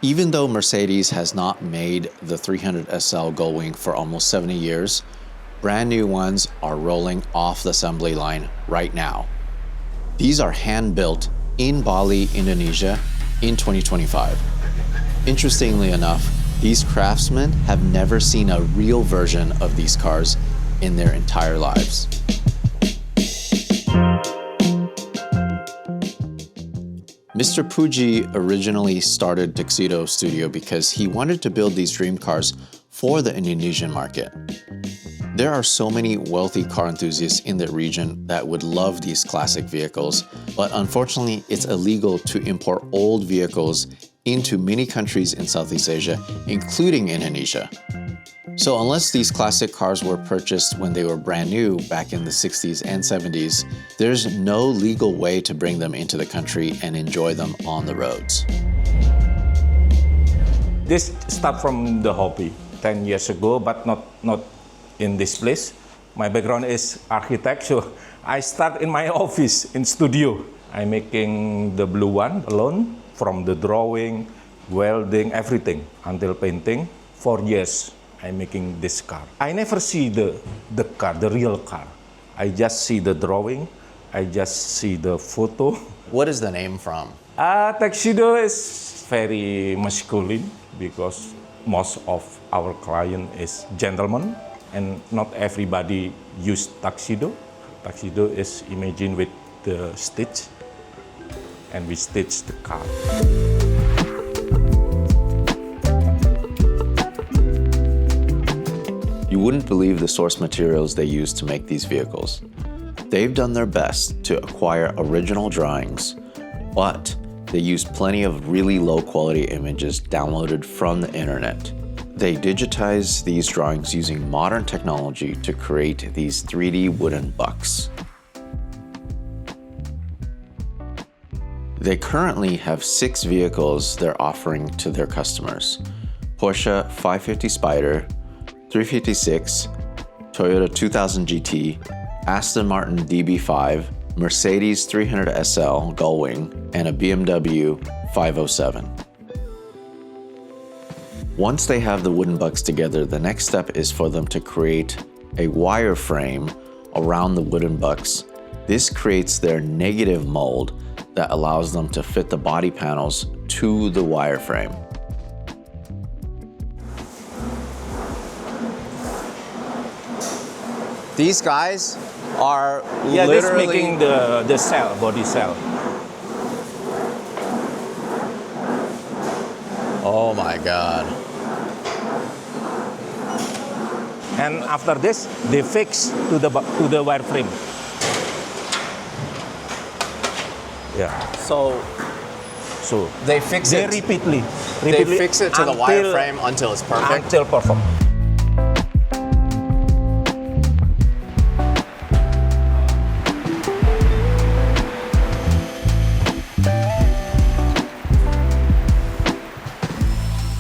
Even though Mercedes has not made the 300 SL Gullwing for almost 70 years, brand new ones are rolling off the assembly line right now. These are hand-built in Bali, Indonesia in 2025. Interestingly enough, these craftsmen have never seen a real version of these cars in their entire lives. Mr. Puji originally started Tuksedo Studio because he wanted to build these dream cars for the Indonesian market. There are so many wealthy car enthusiasts in the region that would love these classic vehicles, but unfortunately it's illegal to import old vehicles into many countries in Southeast Asia, including Indonesia. So unless these classic cars were purchased when they were brand new back in the 60s and 70s, there's no legal way to bring them into the country and enjoy them on the roads. This started from the hobby 10 years ago, but not in this place. My background is architect, so I start in my office, in studio. I'm making the blue one alone, from the drawing, welding, everything, until painting. 4 years. I'm making this car. I never see the car, the real car. I just see the drawing, I just see the photo. What is the name from? Tuxedo is very masculine because most of our client is gentlemen and not everybody use tuxedo. Tuxedo is imagined with the stitch and we stitch the car. You wouldn't believe the source materials they use to make these vehicles. They've done their best to acquire original drawings, but they use plenty of really low quality images downloaded from the internet. They digitize these drawings using modern technology to create these 3D wooden bucks. They currently have 6 vehicles they're offering to their customers: Porsche 550 Spider, 356, Toyota 2000 GT, Aston Martin DB4, Mercedes 300 SL Gullwing, and a BMW 507. Once they have the wooden bucks together, the next step is for them to create a wireframe around the wooden bucks. This creates their negative mold that allows them to fit the body panels to the wireframe. These guys are literally... this making the cell, body cell. Oh my God. And after this, they fix to the wireframe. Yeah. So they fix it. Repeatedly. They fix it to the wireframe until it's perfect. Until perfect.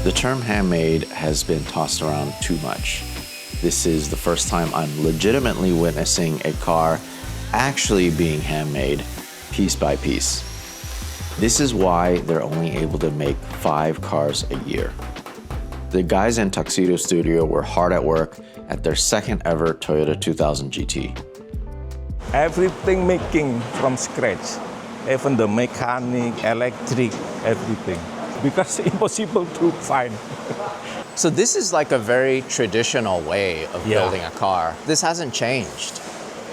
The term handmade has been tossed around too much. This is the first time I'm legitimately witnessing a car actually being handmade piece by piece. This is why they're only able to make 5 cars a year. The guys in Tuksedo Studio were hard at work at their second ever Toyota 2000 GT. Everything making from scratch, even the mechanic, electric, everything. Because it's impossible to find. So this is like a very traditional way of building a car. This hasn't changed,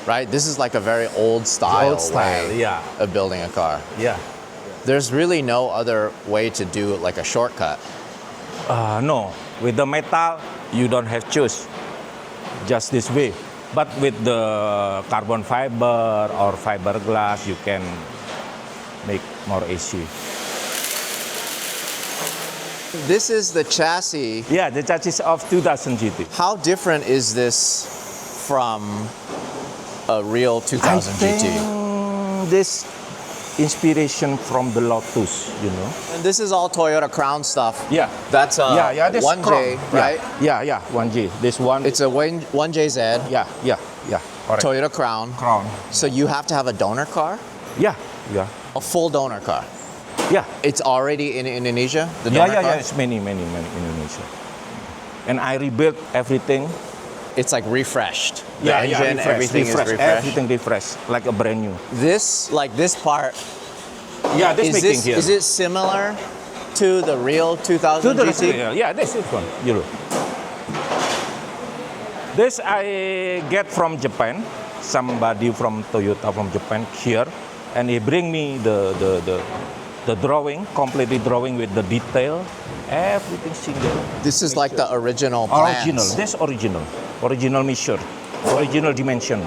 right? This is like a very old style way of building a car. Yeah. There's really no other way to do it, like a shortcut. No, with the metal, you don't have choice. Just this way. But with the carbon fiber or fiberglass, you can make more easy. This is the chassis. Yeah, the chassis of 2000 GT. How different is this from a real 2000 GT? This inspiration from the Lotus, you know. And this is all Toyota Crown stuff. Yeah. That's a this 1J, Crown. right? Yeah, 1J. This one. It's a 1JZ. Yeah. Correct. Toyota Crown. Crown. So you have to have a donor car? Yeah. A full donor car. Yeah. It's already in Indonesia? The Yeah, donor yeah, car? yeah. It's many in Indonesia. And I rebuilt everything. It's like refreshed. The engine, refresh, everything refresh, is refreshed. Everything refreshed, like a brand new. This part, Yeah, this making here. is it similar to the real 2000 GT? Yeah, this is one. You look. This I get from Japan. Somebody from Toyota from Japan here, and he bring me the drawing, completely drawing with the detail, everything single. This is like the original plans. Original. This original measure, original dimension.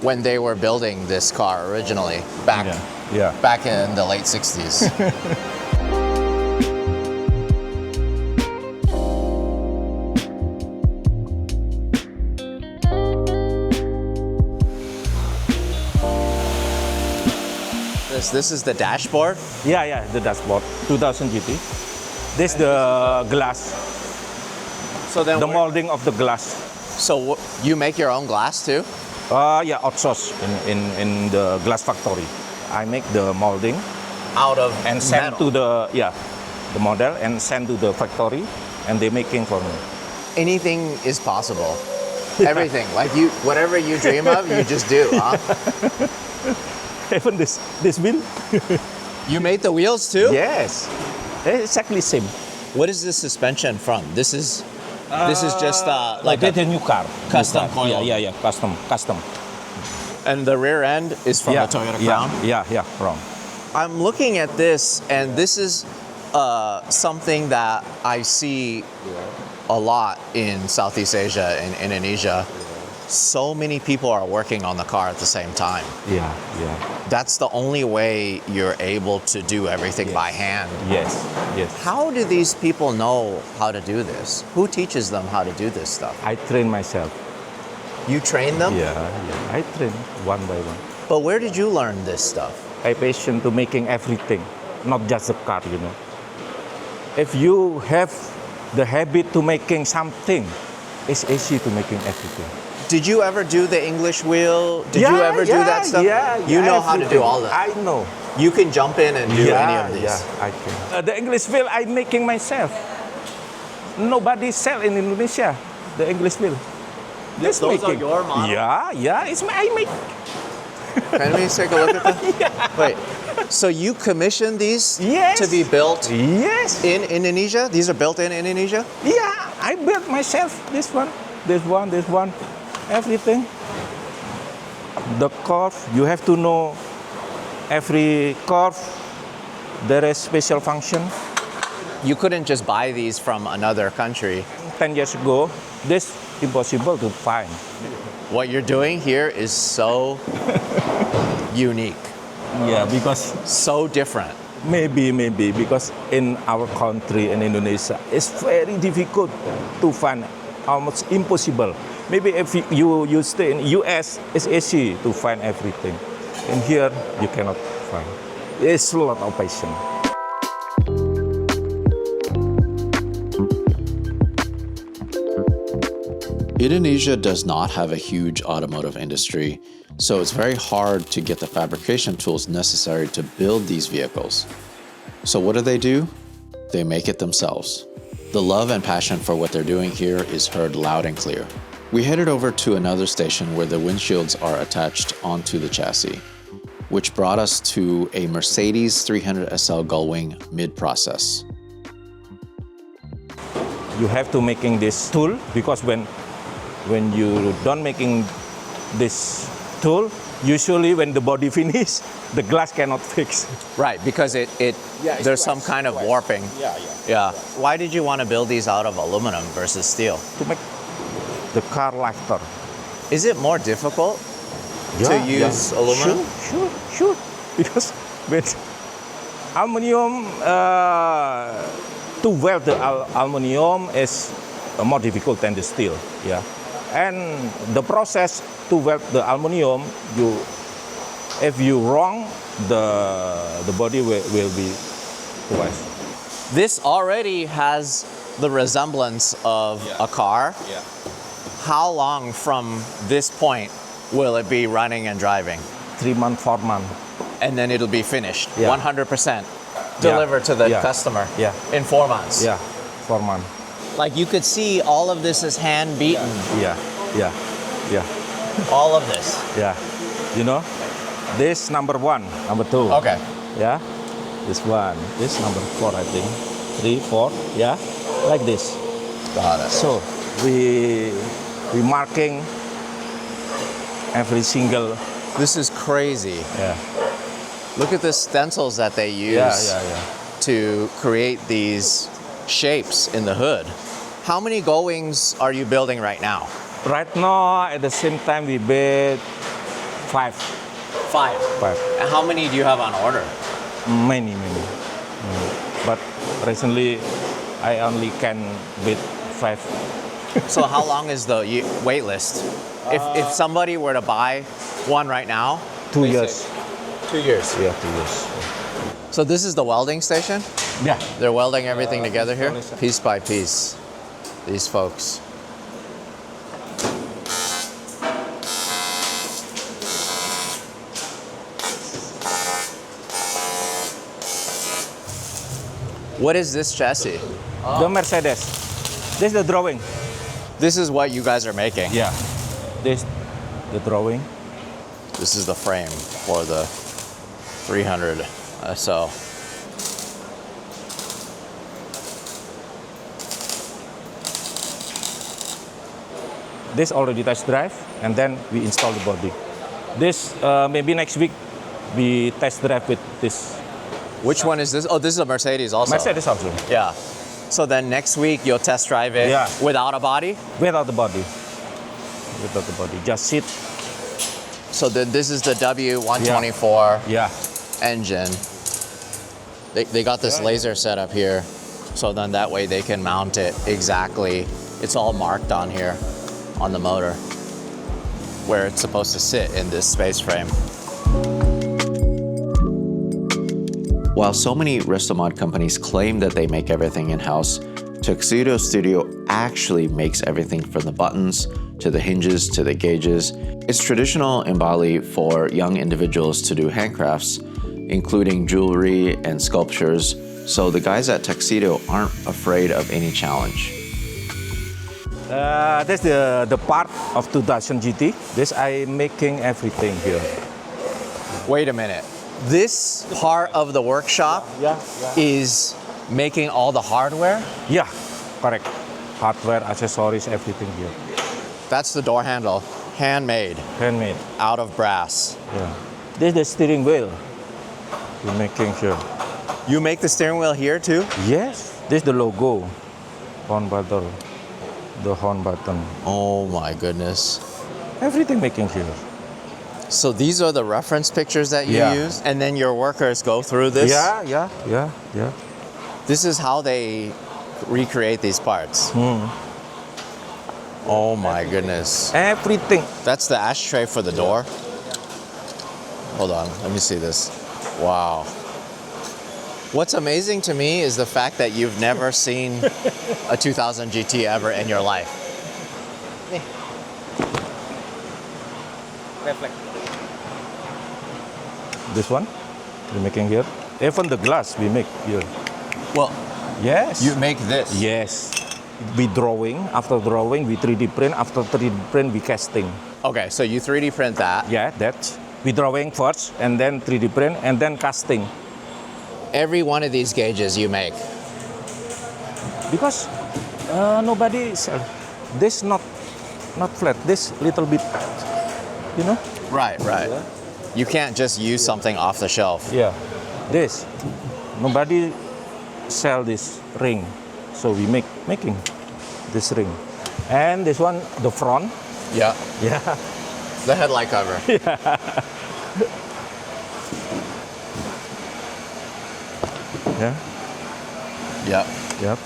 When they were building this car originally, back in the late 60s. This is the dashboard? Yeah, the dashboard, 2000 GT. This the glass, So then the molding of the glass. So you make your own glass too? Yeah, outsource in the glass factory. I make the molding Out of and send metal. to the model and send to the factory, and they making for me. Anything is possible. Everything. Like whatever you dream of, you just do, huh? Even this wheel. You made the wheels too? Yes, exactly same. What is this suspension from? This is just like Like a new car. custom New car. coil. Yeah, custom. and the rear end is from the Toyota Crown. Yeah, from. I'm looking at this, and this is something that I see a lot in Southeast Asia and Indonesia. So many people are working on the car at the same time. Yeah. That's the only way you're able to do everything by hand. Yes. How do these people know how to do this? Who teaches them how to do this stuff? I train myself. You train them? Yeah. I train one by one. But where did you learn this stuff? I passion to making everything, not just the car, If you have the habit to making something, it's easy to making everything. Did you ever do the English wheel? Did you ever do that stuff? Yeah, You know how to do all that. I know. You can jump in and do any of these. Yeah, I can. The English wheel I'm making myself. Nobody sell in Indonesia the English wheel. Those are your models? Yeah, I make. Can we take a look at that? Wait, so you commission these Yes. to be built Yes. in Indonesia? These are built in Indonesia? Yeah, I built myself. This one, everything. The curve, you have to know every curve. There is special function. You couldn't just buy these from another country. 10 years ago, this impossible to find. What you're doing here is so unique, Yeah, because so different. maybe because in our country in Indonesia, it's very difficult to find, almost impossible. Maybe if you stay in US, it's easy to find everything. In here, you cannot find. It's a lot of passion. Indonesia does not have a huge automotive industry, so it's very hard to get the fabrication tools necessary to build these vehicles. So what do? They make it themselves. The love and passion for what they're doing here is heard loud and clear. We headed over to another station where the windshields are attached onto the chassis, which brought us to a Mercedes 300 SL Gullwing mid-process. You have to making this tool because when you done making this tool, usually when the body finish, the glass cannot fix. Right, because there's some kind of warping. Yeah. Why did you want to build these out of aluminum versus steel? To make the car lighter. Is it more difficult to use aluminum? Sure. Because with aluminum, to weld the aluminum is more difficult than the steel. Yeah. And the process to weld the aluminum, if you wrong, the body will be twice. This already has the resemblance of a car. Yeah. How long from this point will it be running and driving? 3 months, 4 months. And then it'll be finished, Yeah. 100%. deliver to the Yeah. customer Yeah. in 4 months. Yeah, 4 months. Like you could see all of this is hand beaten. Yeah, yeah, yeah, All of this. yeah. You know, this number 1, number 2. Okay. Yeah, this one, this number 4, I think. 3, 4. Yeah, like this. Got it. So we marking every single. This is crazy. Yeah. Look at the stencils that they use Yeah. to create these shapes in the hood. How many Go-wings are you building right now? Right now, at the same time, we build 5. 5. 5. And how many do you have on order? Many. But recently, I only can build 5. So how long is the wait list? If somebody were to buy one right now? 2 years. 2 years. Yeah, 2 years. So this is the welding station? Yeah. They're welding everything together here? Piece by piece. These folks. What is this chassis? The Mercedes. This is the drawing. This is what you guys are making. Yeah. This, the drawing. This is the frame for the 300 SL. This already test drive, and then we install the body. This maybe next week we test drive with this Which one is this? Oh, this is a Mercedes also. Mercedes also. Yeah. So then next week you'll test drive it Yeah. without a body? Without the body. Without the body. Just sit. So then this is the W124 Yeah. engine. They got this laser set up here. So then that way they can mount it exactly. It's all marked on here on the motor where it's supposed to sit in this space frame. While so many Restomod companies claim that they make everything in-house, Tuksedo Studio actually makes everything from the buttons to the hinges to the gauges. It's traditional in Bali for young individuals to do handcrafts, including jewelry and sculptures, so the guys at Tuksedo aren't afraid of any challenge. That's the part of 2000 GT. This I making everything here. Wait a minute. This part of the workshop is making all the hardware? Yeah, correct. Hardware, accessories, everything here. That's the door handle, handmade, Handmade. out of brass. Yeah. This is the steering wheel. We're making here. You make the steering wheel here too? Yes. This is the logo. Horn button. The horn button. Oh my goodness. Everything making here. So these are the reference pictures that you Yeah. use? And then your workers go through this? Yeah. This is how they recreate these parts. Oh my goodness. Everything. That's the ashtray for the door. Hold on, let me see this. Wow. What's amazing to me is the fact that you've never seen a 2000 GT ever in your life. This one we're making here. Even the glass we make here. Well, Yes. you make this. Yes. We drawing. After drawing, we 3D print. After 3D print, we casting. Okay, so you 3D print that. Yeah, that. We drawing first, and then 3D print, and then casting. Every one of these gauges you make. Because nobody sell. This not flat. This little bit, you know. Right. You can't just use something off the shelf. Yeah. This. Nobody sell this ring, so we making this ring. And this one, the front. Yeah. Yeah. The headlight cover. Yeah. Yep. Yep.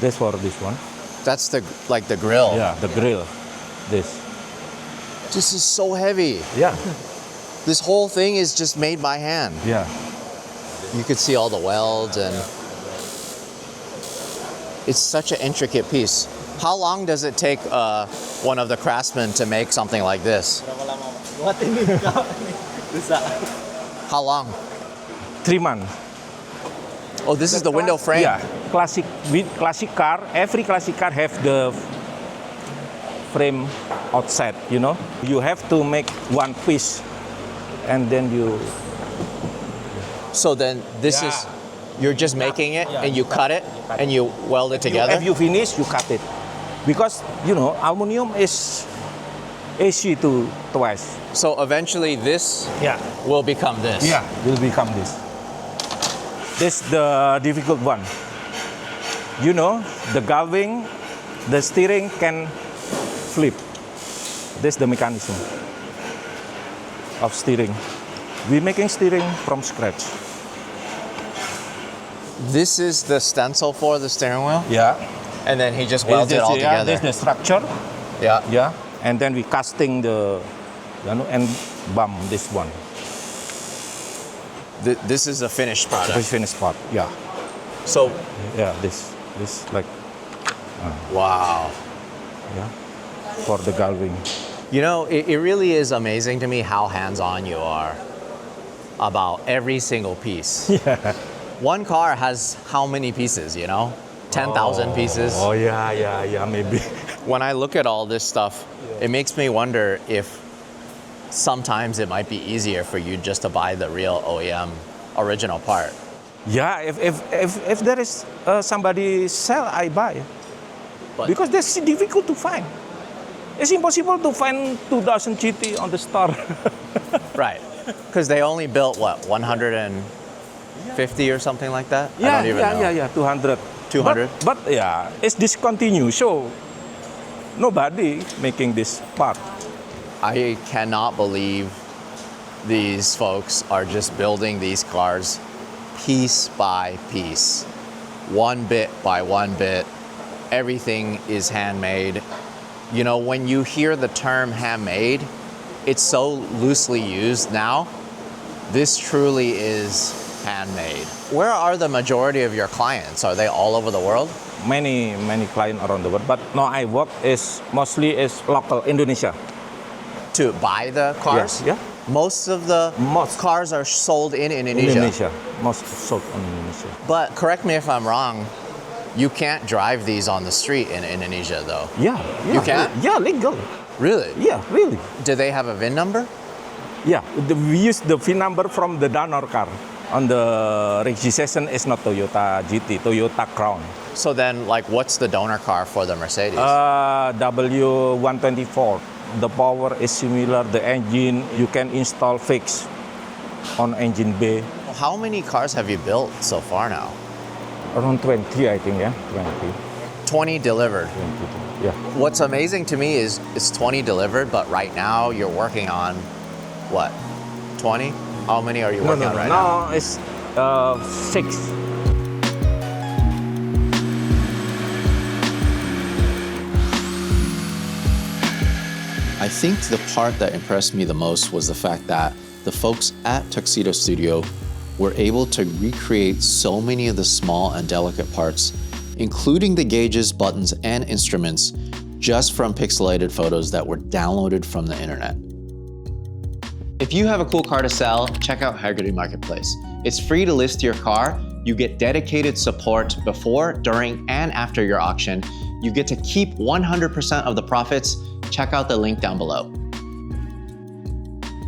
This for this one. That's the grill. Yeah, the grill. This. This is so heavy. Yeah. This whole thing is just made by hand. Yeah. You could see all the welds and it's such an intricate piece. How long does it take one of the craftsmen to make something like this? How long? 3 months. Oh, this is the window frame? Yeah, classic car. Every classic car have the frame outside, you know. You have to make one piece and then you... So then this is, you're just making it and you cut it and you weld it together? If you finish, you cut it. Because, you know, aluminum is easy to twist. So eventually this will become this? Yeah, will become this. This is the difficult one. You know, the galving, the steering can flip. This is the mechanism of steering. We're making steering from scratch. This is the stencil for the steering wheel? Yeah. And then he just welds it all together? This is the structure. Yeah. Yeah. And then we casting the, you know, and bump this one. This is a finished product? This finished part, yeah. So... Yeah, this like... Wow. Yeah, for the galving. You know, it really is amazing to me how hands-on you are about every single piece. Yeah. One car has how many pieces, you know? 10,000 pieces. Oh, yeah, maybe. When I look at all this stuff, it makes me wonder if sometimes it might be easier for you just to buy the real OEM original part. Yeah, if there is somebody sell, I buy. But because that's difficult to find. It's impossible to find 2000 GT on the store. right, because they only built what, 150 or something like that? Yeah, I don't even know. 200. 200? But yeah, it's discontinued, so nobody making this part. I cannot believe these folks are just building these cars piece by piece, one bit by one bit. Everything is handmade. You know, when you hear the term handmade, it's so loosely used now. This truly is handmade. Where are the majority of your clients? Are they all over the world? Many clients around the world, but no, I work is mostly is local Indonesia. To buy the cars? Yeah. Most of the cars are sold in Indonesia. Most sold in Indonesia. But correct me if I'm wrong, you can't drive these on the street in Indonesia though. Yeah. You can? Yeah, legal. Really? Yeah, really. Do they have a VIN number? Yeah, we use the VIN number from the donor car. On the registration is not Toyota GT, Toyota Crown. So then, like, what's the donor car for the Mercedes? W124. The power is similar. The engine you can install fix on engine bay. How many cars have you built so far now? Around 20, I think. Yeah, 20 delivered. 20. Yeah. What's amazing to me is it's 20 delivered, but right now you're working on what? 20? How many are you working on right now? No, it's 6. I think the part that impressed me the most was the fact that the folks at Tuksedo Studio were able to recreate so many of the small and delicate parts, including the gauges, buttons, and instruments, just from pixelated photos that were downloaded from the internet. If you have a cool car to sell, check out Hagerty Marketplace. It's free to list your car. You get dedicated support before, during, and after your auction. You get to keep 100% of the profits. Check out the link down below.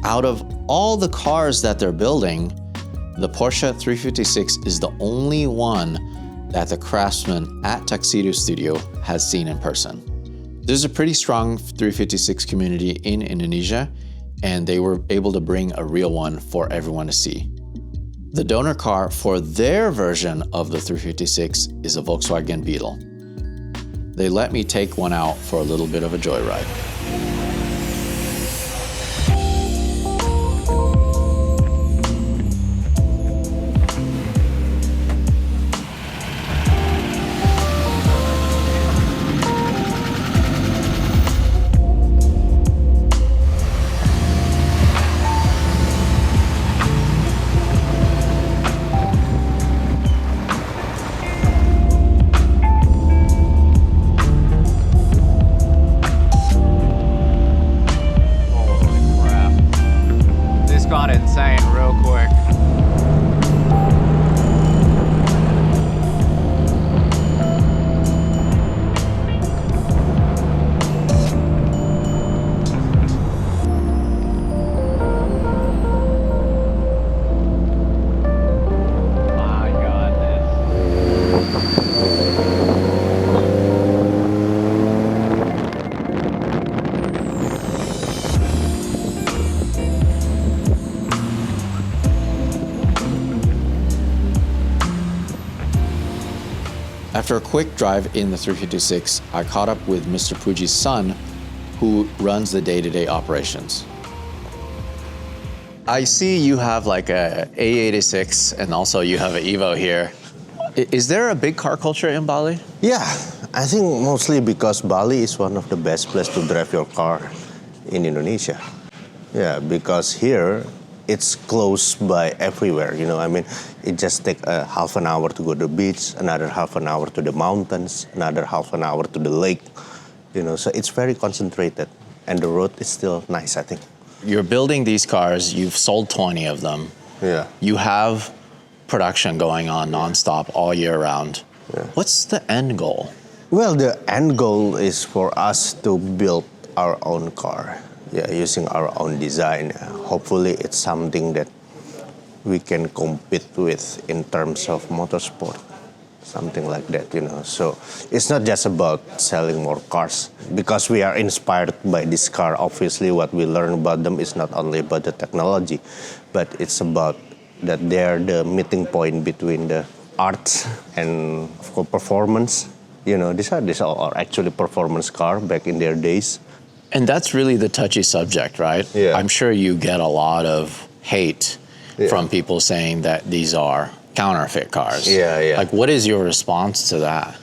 Out of all the cars that they're building, the Porsche 356 is the only one that the craftsman at Tuksedo Studio has seen in person. There's a pretty strong 356 community in Indonesia, and they were able to bring a real one for everyone to see. The donor car for their version of the 356 is a Volkswagen Beetle. They let me take one out for a little bit of a joyride. After a quick drive in the 356, I caught up with Mr. Puji's son, who runs the day-to-day operations. I see you have like a A86 and also you have an Evo here. Is there a big car culture in Bali? Yeah, I think mostly because Bali is one of the best places to drive your car in Indonesia. Yeah, because here it's close by everywhere. I mean, it just takes half an hour to go to the beach, another half an hour to the mountains, another half an hour to the lake. So it's very concentrated, and the road is still nice, I think. You're building these cars, you've sold 20 of them. Yeah. You have production going on nonstop all year round. Yeah. What's the end goal? Well, the end goal is for us to build our own car, using our own design. Hopefully, it's something that we can compete with in terms of motorsport, something like that, So it's not just about selling more cars. Because we are inspired by this car, obviously what we learn about them is not only about the technology, but it's about that they're the meeting point between the arts and of course, performance. These are actually performance car back in their days. And that's really the touchy subject, right? Yeah. I'm sure you get a lot of hate from people saying that these are counterfeit cars. Yeah. Like, what is your response to that?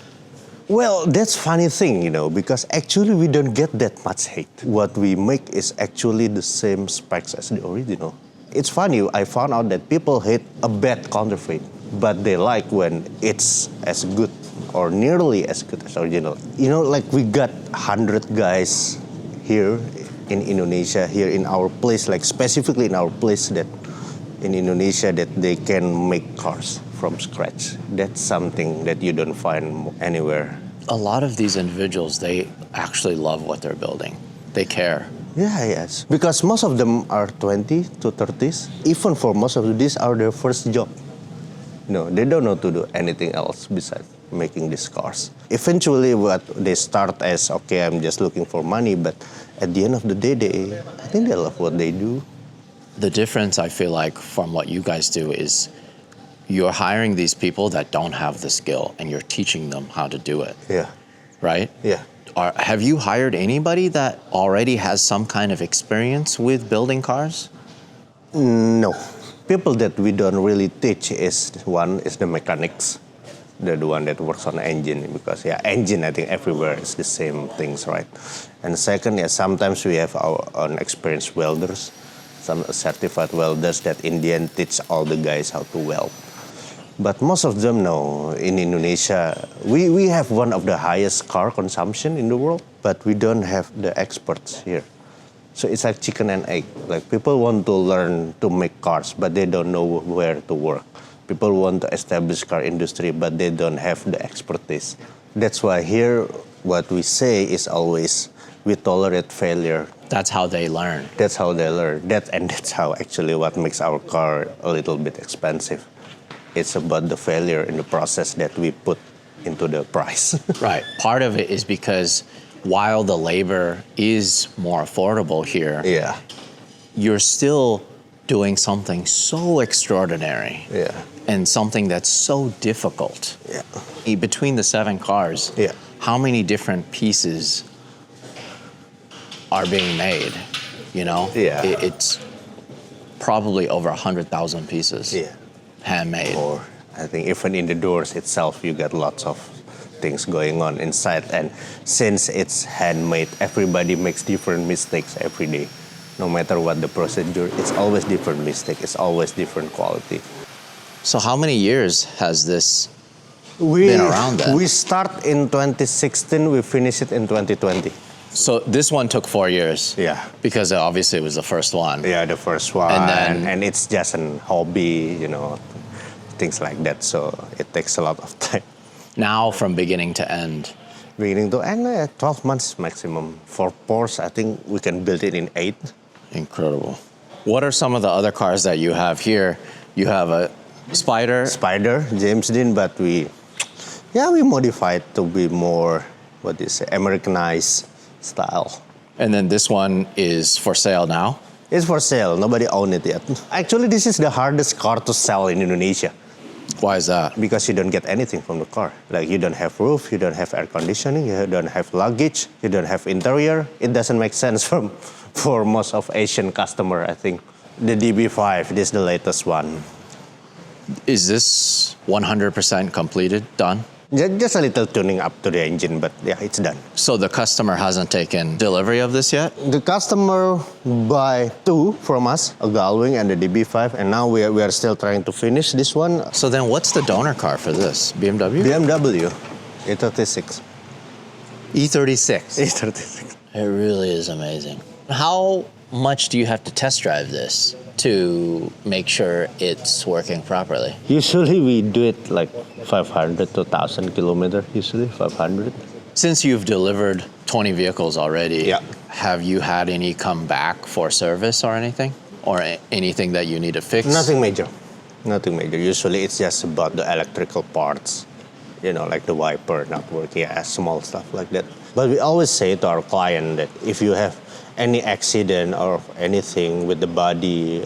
Well, that's funny thing, because actually we don't get that much hate. What we make is actually the same specs as the original. It's funny, I found out that people hate a bad counterfeit, but they like when it's as good or nearly as good as original. Like we got 100 guys here in Indonesia, here in our place, like specifically in our place that in Indonesia that they can make cars from scratch. That's something that you don't find anywhere. A lot of these individuals, they actually love what they're building. They care. Yeah, yes. Because most of them are 20 to 30s. Even for most of these are their first job. They don't know to do anything else besides making these cars. Eventually, what they start as, okay, I'm just looking for money, but at the end of the day, I think they love what they do. The difference, I feel like, from what you guys do is you're hiring these people that don't have the skill and you're teaching them how to do it. Yeah. Right? Yeah. Have you hired anybody that already has some kind of experience with building cars? No. People that we don't really teach is the mechanics. They're the one that works on the engine because engine I think everywhere is the same things, right? And second, sometimes we have our own experienced welders, some certified welders that in the end teach all the guys how to weld. But most of them know in Indonesia, we have one of the highest car consumption in the world, but we don't have the experts here. So it's like chicken and egg. Like people want to learn to make cars, but they don't know where to work. People want to establish car industry, but they don't have the expertise. That's why here, what we say is always, we tolerate failure. That's how they learn. That's how they learn. That's how actually what makes our car a little bit expensive. It's about the failure in the process that we put into the price. Right. Part of it is because while the labor is more affordable here, you're still doing something so extraordinary and something that's so difficult. Between the 7 cars, how many different pieces are being made? It's probably over 100,000 pieces. Handmade. Or I think even in the doors itself, you get lots of things going on inside. And since it's handmade, everybody makes different mistakes every day. No matter what the procedure, it's always different mistake. It's always different quality. So how many years has this been around then? We start in 2016, we finish it in 2020. So this one took 4 years. Yeah. Because obviously it was the first one. Yeah, the first one. And it's just an hobby, things like that. So it takes a lot of time. Now from beginning to end? Beginning to end, 12 months maximum. For Porsche, I think we can build it in 8. Incredible. What are some of the other cars that you have here? You have a Spider. Spider, James Dean, but we modified to be more, Americanized style. And then this one is for sale now? It's for sale. Nobody owns it yet. Actually, this is the hardest car to sell in Indonesia. Why is that? Because you don't get anything from the car. Like you don't have roof, you don't have air conditioning, you don't have luggage, you don't have interior. It doesn't make sense for most of Asian customer, I think. The DB5, this is the latest one. Is this 100% completed, done? Just a little tuning up to the engine, but yeah, it's done. So the customer hasn't taken delivery of this yet? The customer buy two from us, a Gullwing and the DB5, and now we are still trying to finish this one. So then what's the donor car for this? BMW? BMW, E36. E36. E36. It really is amazing. How much do you have to test drive this to make sure it's working properly? Usually we do it like 500 to 1,000 kilometers, usually 500. Since you've delivered 20 vehicles already, Yeah. have you had any come back for service or anything? Or anything that you need to fix? Nothing major. Nothing major. Usually it's just about the electrical parts, like the wiper not working, small stuff like that. But we always say to our client that if you have any accident or anything with the body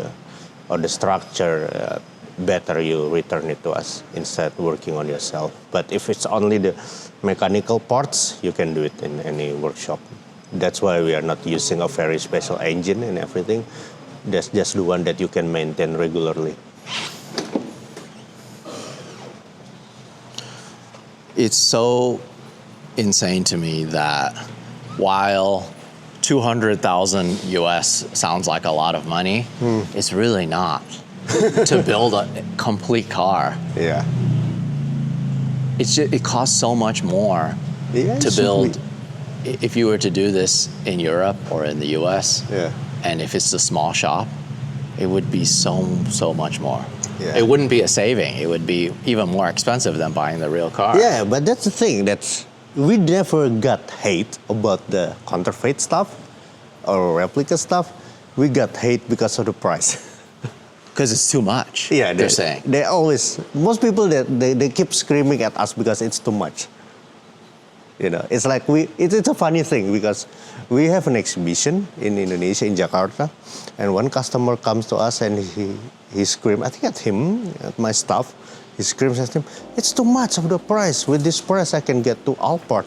or the structure, better you return it to us instead working on yourself. But if it's only the mechanical parts, you can do it in any workshop. That's why we are not using a very special engine and everything. That's just the one that you can maintain regularly. It's so insane to me that while 200,000 US sounds like a lot of money, it's really not to build a complete car. Yeah. It costs so much more to build. If you were to do this in Europe or in the US, and if it's a small shop, it would be so much more. Yeah. It wouldn't be a saving. It would be even more expensive than buying the real car. Yeah, but that's the thing. We never got hate about the counterfeit stuff or replica stuff. We got hate because of the price. Because it's too much. Yeah, they're saying. Most people they keep screaming at us because it's too much. It's like it's a funny thing because we have an exhibition in Indonesia, in Jakarta, and one customer comes to us and he screams, I think at my stuff, he screams at him, it's too much of the price. With this price, I can get to Alpart,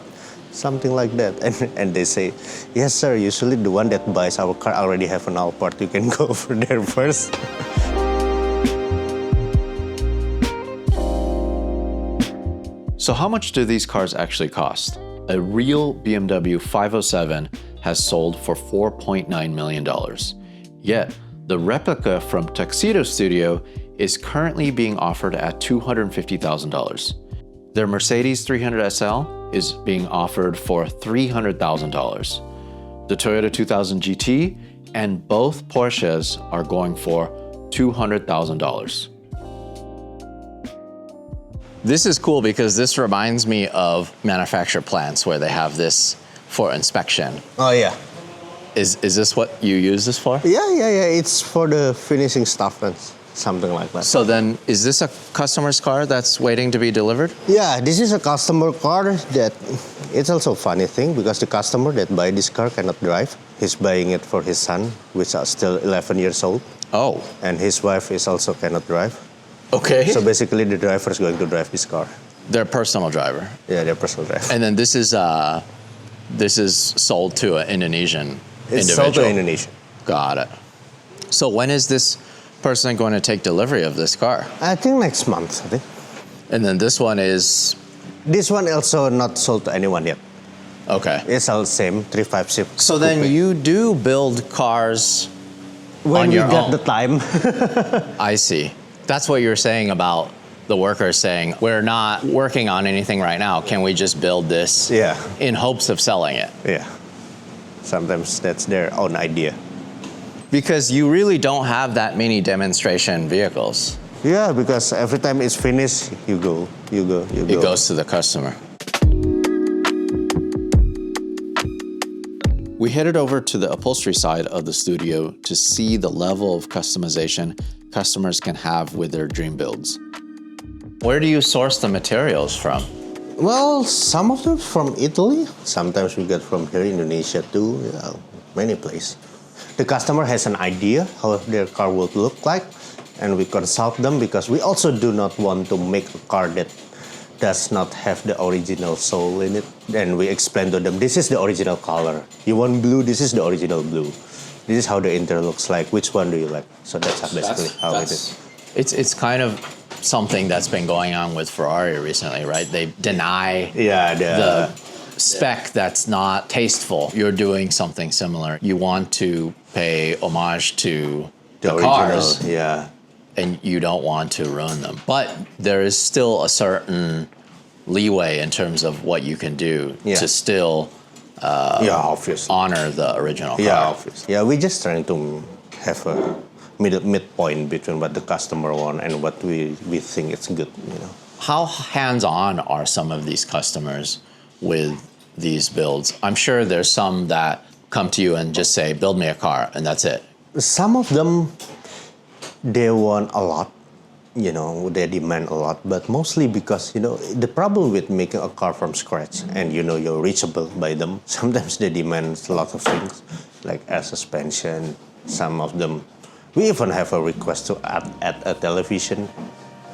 something like that. And they say, yes, sir, usually the one that buys our car already have an Alpart. You can go over there first. So how much do these cars actually cost? A real BMW 507 has sold for $4.9 million. Yet, the replica from Tuksedo Studio is currently being offered at $250,000. Their Mercedes 300 SL is being offered for $300,000. The Toyota 2000 GT and both Porsches are going for $200,000. This is cool because this reminds me of manufacturer plants where they have this for inspection. Oh, yeah. Is this what you use this for? Yeah. It's for the finishing stuff and something like that. So then, is this a customer's car that's waiting to be delivered? Yeah, this is a customer car that it's also a funny thing because the customer that buy this car cannot drive. He's buying it for his son, which is still 11 years old. Oh. And his wife is also cannot drive. Okay. So basically, the driver is going to drive this car. Their personal driver. Yeah, their personal driver. And then this is sold to an Indonesian individual. It's sold to Indonesia. Got it. So when is this person going to take delivery of this car? I think next month. I think. And then this one is. This one also not sold to anyone yet. Okay. It's all same 356. So then you do build cars when on we your got own. the time. I see. That's what you're saying about the workers saying, we're not working on anything right now. Can we just build this in hopes of selling it? Yeah. Sometimes that's their own idea. Because you really don't have that many demonstration vehicles. Yeah, because every time it's finished, you go. It goes to the customer. We headed over to the upholstery side of the studio to see the level of customization customers can have with their dream builds. Where do you source the materials from? Well, some of them from Italy. Sometimes we get from here, Indonesia too. Many places. The customer has an idea how their car would look like, and we consult them because we also do not want to make a car that does not have the original soul in it. Then we explain to them, this is the original color. You want blue, this is the original blue. This is how the interior looks like. Which one do you like? So that's basically how it is. It's kind of something that's been going on with Ferrari recently, right? They deny the spec that's not tasteful. You're doing something similar. You want to pay homage to the original, cars, yeah. and you don't want to ruin them. But there is still a certain leeway in terms of what you can do to still obviously honor the original car. Yeah, obviously. Yeah, we're just trying to have a midpoint between what the customer wants and what we think it's good, you know. How hands-on are some of these customers with these builds? I'm sure there's some that come to you and just say, build me a car, and that's it. Some of them, they want a lot, you know, they demand a lot, but mostly because, you know, the problem with making a car from scratch and, you know, you're reachable by them, sometimes they demand a lot of things, like air suspension. Some of them, we even have a request to add a television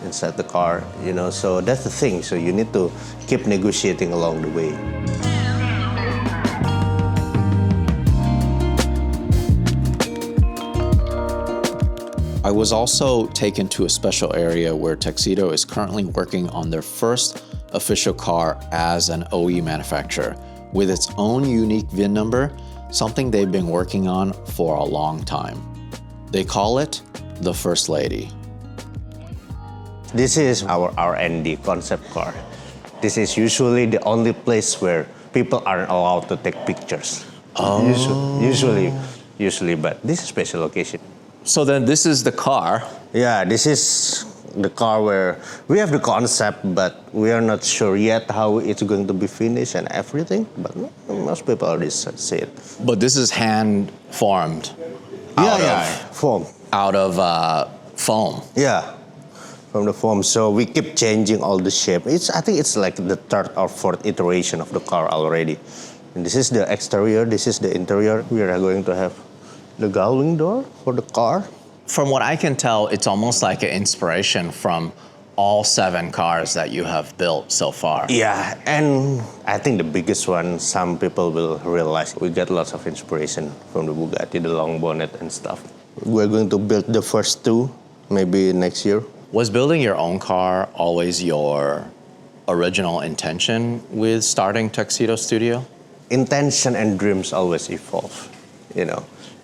inside the car, you know, so that's the thing. So you need to keep negotiating along the way. I was also taken to a special area where Tuksedo is currently working on their first official car as an OE manufacturer with its own unique VIN number, something they've been working on for a long time. They call it the First Lady. This is our R&D concept car. This is usually the only place where people aren't allowed to take pictures. Usually, but this is a special occasion. So then this is the car. Yeah, this is the car where we have the concept, but we are not sure yet how it's going to be finished and everything. But most people already see it. But this is hand formed. Foam. Out of foam. Yeah, from the foam. So we keep changing all the shape. I think it's like the third or fourth iteration of the car already. And this is the exterior. This is the interior. We are going to have the gullwing door for the car. From what I can tell, it's almost like an inspiration from all 7 cars that you have built so far. Yeah, and I think the biggest one, some people will realize, we get lots of inspiration from the Bugatti, the long bonnet and stuff. We're going to build the first 2, maybe next year. Was building your own car always your original intention with starting Tuksedo Studio? Intention and dreams always evolve, you know.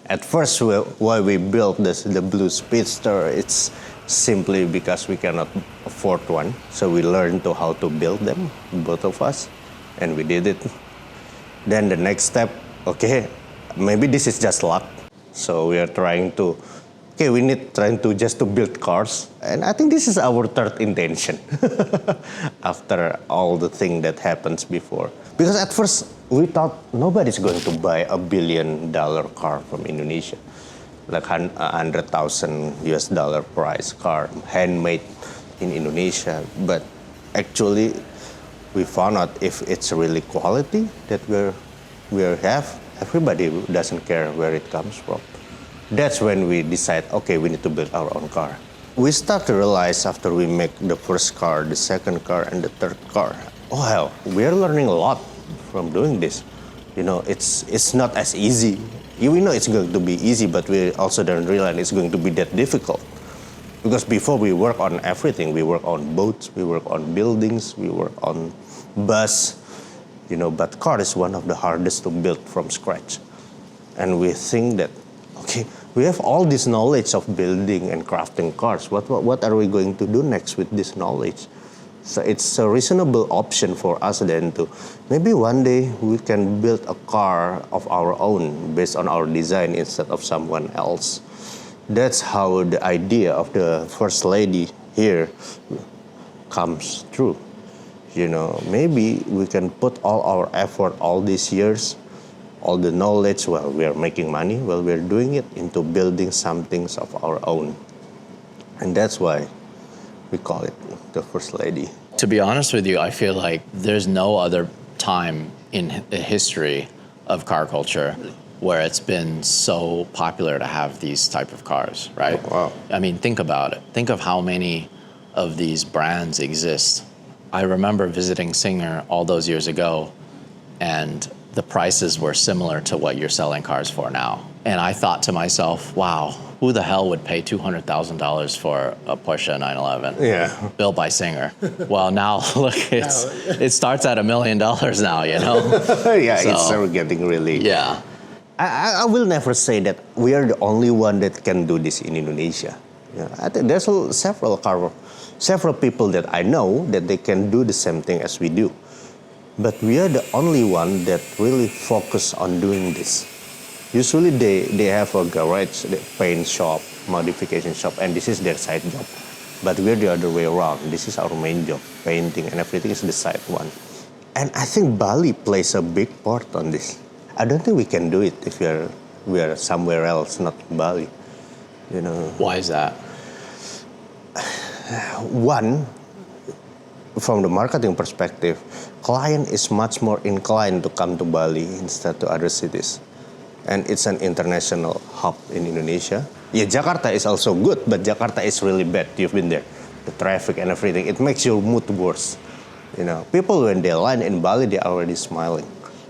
At first, why we built the blue Speedster, it's simply because we cannot afford one. So we learned how to build them, both of us, and we did it. Then the next step, okay, maybe this is just luck. So we are trying to just to build cars. And I think this is our third intention after all the thing that happens before. Because at first, we thought nobody's going to buy $1 billion car from Indonesia, like $100,000 price car, handmade in Indonesia. But actually, we found out if it's really quality that we have, everybody doesn't care where it comes from. That's when we decide, okay, we need to build our own car. We start to realize after we make the first car, the second car, and the third car, oh hell, we're learning a lot from doing this. You know, it's not as easy. We know it's going to be easy, but we also don't realize it's going to be that difficult. Because before we work on everything, we work on boats, we work on buildings, we work on bus, you know, but car is one of the hardest to build from scratch. And we think that, okay, we have all this knowledge of building and crafting cars. What are we going to do next with this knowledge? So it's a reasonable option for us then to, maybe one day we can build a car of our own based on our design instead of someone else. That's how the idea of the First Lady here comes true. You know, maybe we can put all our effort all these years, all the knowledge while we are making money, while we're doing it, into building some things of our own. And that's why we call it the First Lady. To be honest with you, I feel like there's no other time in the history of car culture where it's been so popular to have these type of cars, right? Wow. I mean, think about it. Think of how many of these brands exist. I remember visiting Singer all those years ago, and the prices were similar to what you're selling cars for now. And I thought to myself, wow, who the hell would pay $200,000 for a Porsche 911 built by Singer? Well, now look, it starts at $1 million now, you know? It's getting really... Yeah. I will never say that we are the only one that can do this in Indonesia. Yeah, I think there's several people that I know that they can do the same thing as we do. But we are the only one that really focus on doing this. Usually they have a garage, the paint shop, modification shop, and this is their side job. But we're the other way around. This is our main job. Painting and everything is the side one. And I think Bali plays a big part on this. I don't think we can do it if we are somewhere else, not in Bali. You know. Why is that? One, from the marketing perspective, client is much more inclined to come to Bali instead to other cities. And it's an international hub in Indonesia. Yeah, Jakarta is also good, but Jakarta is really bad. You've been there. The traffic and everything, it makes your mood worse. You know, people when they land in Bali, they're already smiling.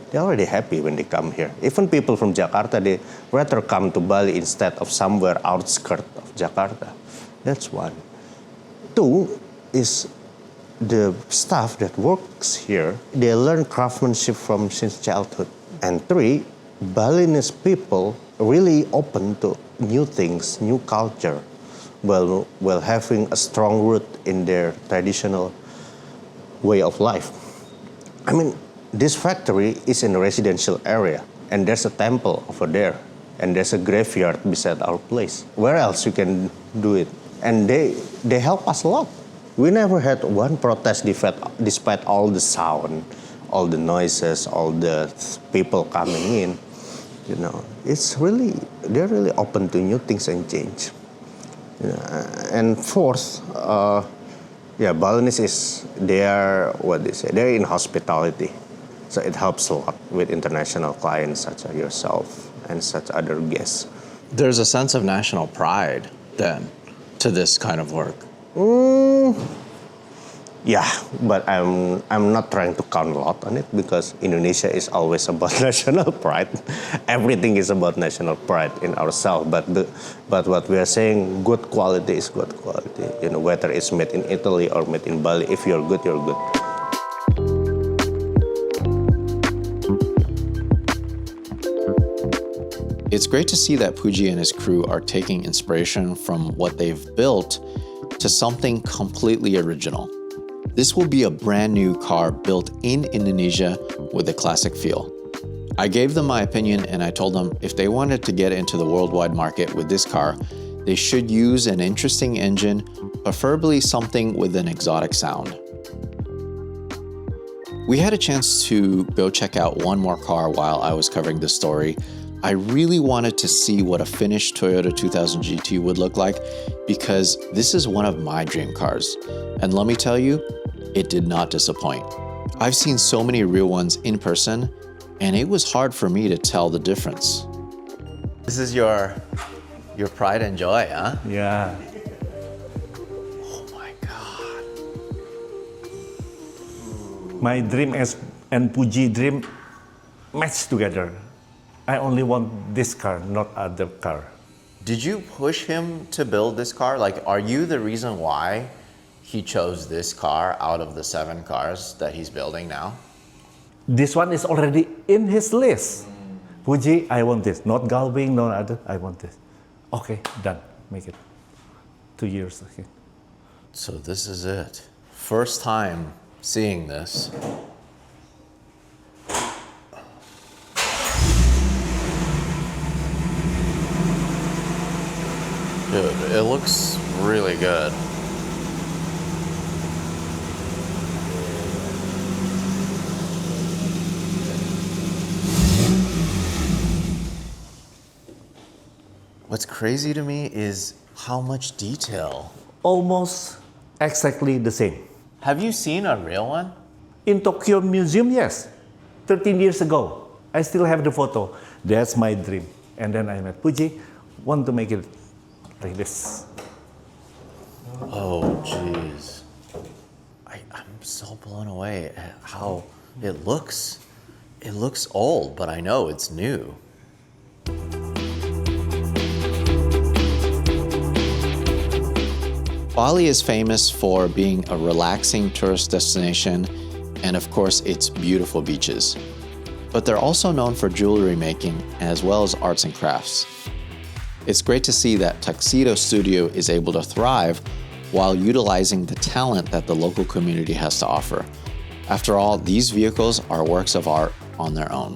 They're already happy when they come here. Even people from Jakarta, they rather come to Bali instead of somewhere outskirts of Jakarta. That's one. Two is the staff that works here, they learn craftsmanship from since childhood. And three, Balinese people really open to new things, new culture, while having a strong root in their traditional way of life. I mean, this factory is in a residential area, and there's a temple over there, and there's a graveyard beside our place. Where else you can do it? And they help us a lot. We never had one protest despite all the sound, all the noises, all the people coming in. You know, they're really open to new things and change. You know, and fourth, Balinese they're in hospitality. So it helps a lot with international clients such as yourself and such other guests. There's a sense of national pride then to this kind of work. Yeah, but I'm not trying to count a lot on it because Indonesia is always about national pride. Everything is about national pride in ourselves. But what we are saying, good quality is good quality. You know, whether it's made in Italy or made in Bali, if you're good, you're good. It's great to see that Puji and his crew are taking inspiration from what they've built to something completely original. This will be a brand new car built in Indonesia with a classic feel. I gave them my opinion and I told them if they wanted to get into the worldwide market with this car, they should use an interesting engine, preferably something with an exotic sound. We had a chance to go check out one more car while I was covering this story. I really wanted to see what a finished Toyota 2000 GT would look like because this is one of my dream cars. And let me tell you, it did not disappoint. I've seen so many real ones in person, and it was hard for me to tell the difference. This is your pride and joy, huh? Yeah. Oh my God. My dream and Puji dream match together. I only want this car, not other car. Did you push him to build this car? Like, are you the reason why he chose this car out of the 7 cars that he's building now? This one is already in his list. Puji, I want this. Not Galving, no other, I want this. Okay, done. Make it. 2 years. Okay. So this is it. First time seeing this. Dude, it looks really good. What's crazy to me is how much detail. Almost exactly the same. Have you seen a real one? In Tokyo Museum, yes. 13 years ago. I still have the photo. That's my dream. And then I met Puji, want to make it like this. Oh, jeez. I'm so blown away at how it looks. It looks old, but I know it's new. Bali is famous for being a relaxing tourist destination and, of course, its beautiful beaches. But they're also known for jewelry making as well as arts and crafts. It's great to see that Tuksedo Studio is able to thrive while utilizing the talent that the local community has to offer. After all, these vehicles are works of art on their own.